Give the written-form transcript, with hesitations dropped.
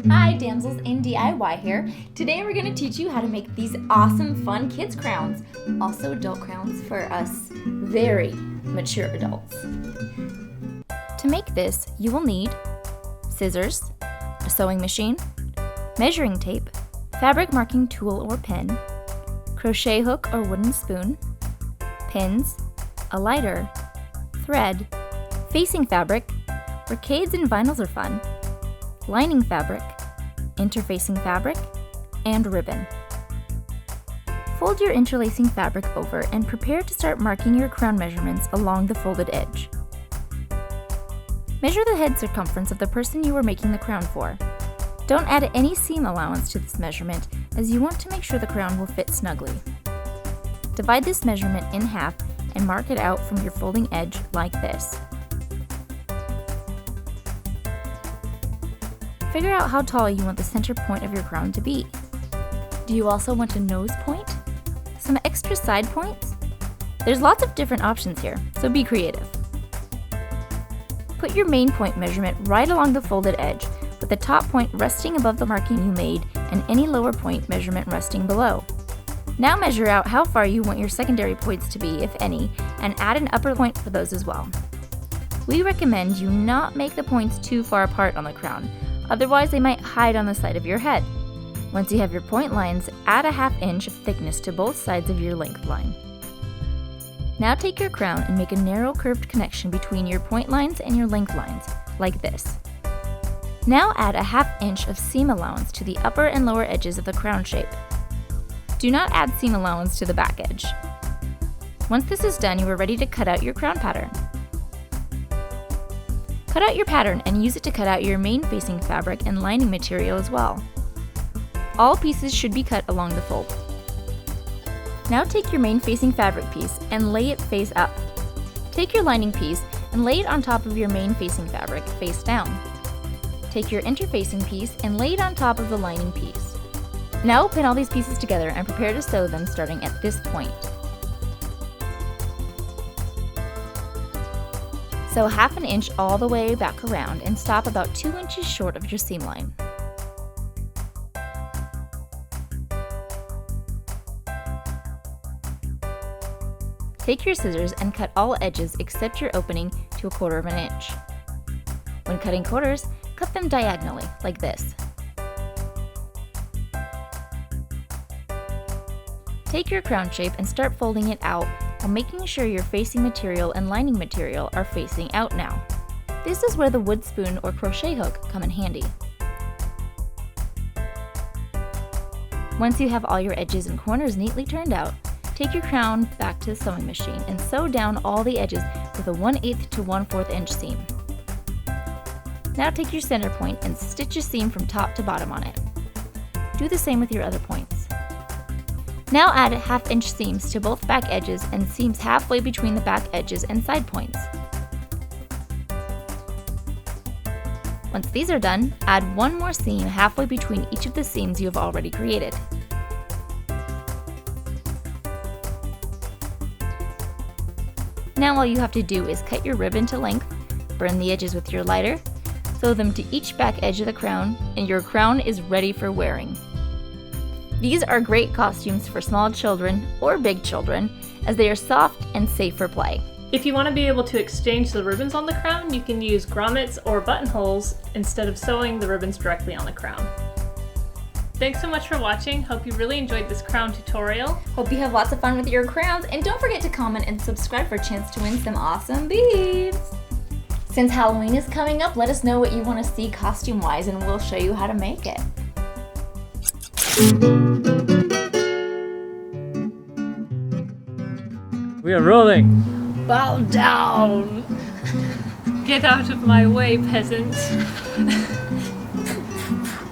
Hi, Damsels in DIY here. Today we're going to teach you how to make these awesome fun kids crowns, also adult crowns for us very mature adults. To make this, you will need scissors, a sewing machine, measuring tape, fabric marking tool or pin, crochet hook or wooden spoon, pins, a lighter, thread, facing fabric, brocades and vinyls are fun, lining fabric, interfacing fabric, and ribbon. Fold your interlacing fabric over and prepare to start marking your crown measurements along the folded edge. Measure the head circumference of the person you are making the crown for. Don't add any seam allowance to this measurement, as you want to make sure the crown will fit snugly. Divide this measurement in half and mark it out from your folding edge like this. Figure out how tall you want the center point of your crown to be. Do you also want a nose point? Some extra side points? There's lots of different options here, so be creative. Put your main point measurement right along the folded edge, with the top point resting above the marking you made and any lower point measurement resting below. Now measure out how far you want your secondary points to be, if any, and add an upper point for those as well. We recommend you not make the points too far apart on the crown, otherwise they might hide on the side of your head. Once you have your point lines, add a ½ inch of thickness to both sides of your length line. Now take your crown and make a narrow curved connection between your point lines and your length lines, like this. Now add a ½ inch of seam allowance to the upper and lower edges of the crown shape. Do not add seam allowance to the back edge. Once this is done, you are ready to cut out your crown pattern. Cut out your pattern and use it to cut out your main facing fabric and lining material as well. All pieces should be cut along the fold. Now take your main facing fabric piece and lay it face up. Take your lining piece and lay it on top of your main facing fabric face down. Take your interfacing piece and lay it on top of the lining piece. Now pin all these pieces together and prepare to sew them starting at this point. Sew ½ inch all the way back around and stop about 2 inches short of your seam line. Take your scissors and cut all edges except your opening to 1/4 inch. When cutting quarters, cut them diagonally, like this. Take your crown shape and start folding it out while making sure your facing material and lining material are facing out now. This is where the wood spoon or crochet hook come in handy. Once you have all your edges and corners neatly turned out, take your crown back to the sewing machine and sew down all the edges with a 1/8 to 1/4 inch seam. Now take your center point and stitch a seam from top to bottom on it. Do the same with your other points. Now add ½ inch seams to both back edges and seams halfway between the back edges and side points. Once these are done, add one more seam halfway between each of the seams you have already created. Now all you have to do is cut your ribbon to length, burn the edges with your lighter, sew them to each back edge of the crown, and your crown is ready for wearing. These are great costumes for small children or big children, as they are soft and safe for play. If you want to be able to exchange the ribbons on the crown, you can use grommets or buttonholes instead of sewing the ribbons directly on the crown. Thanks so much for watching. Hope you really enjoyed this crown tutorial. Hope you have lots of fun with your crowns, and don't forget to comment and subscribe for a chance to win some awesome beads. Since Halloween is coming up, let us know what you want to see costume-wise and we'll show you how to make it. We are rolling. Bow down! Get out of my way, peasant.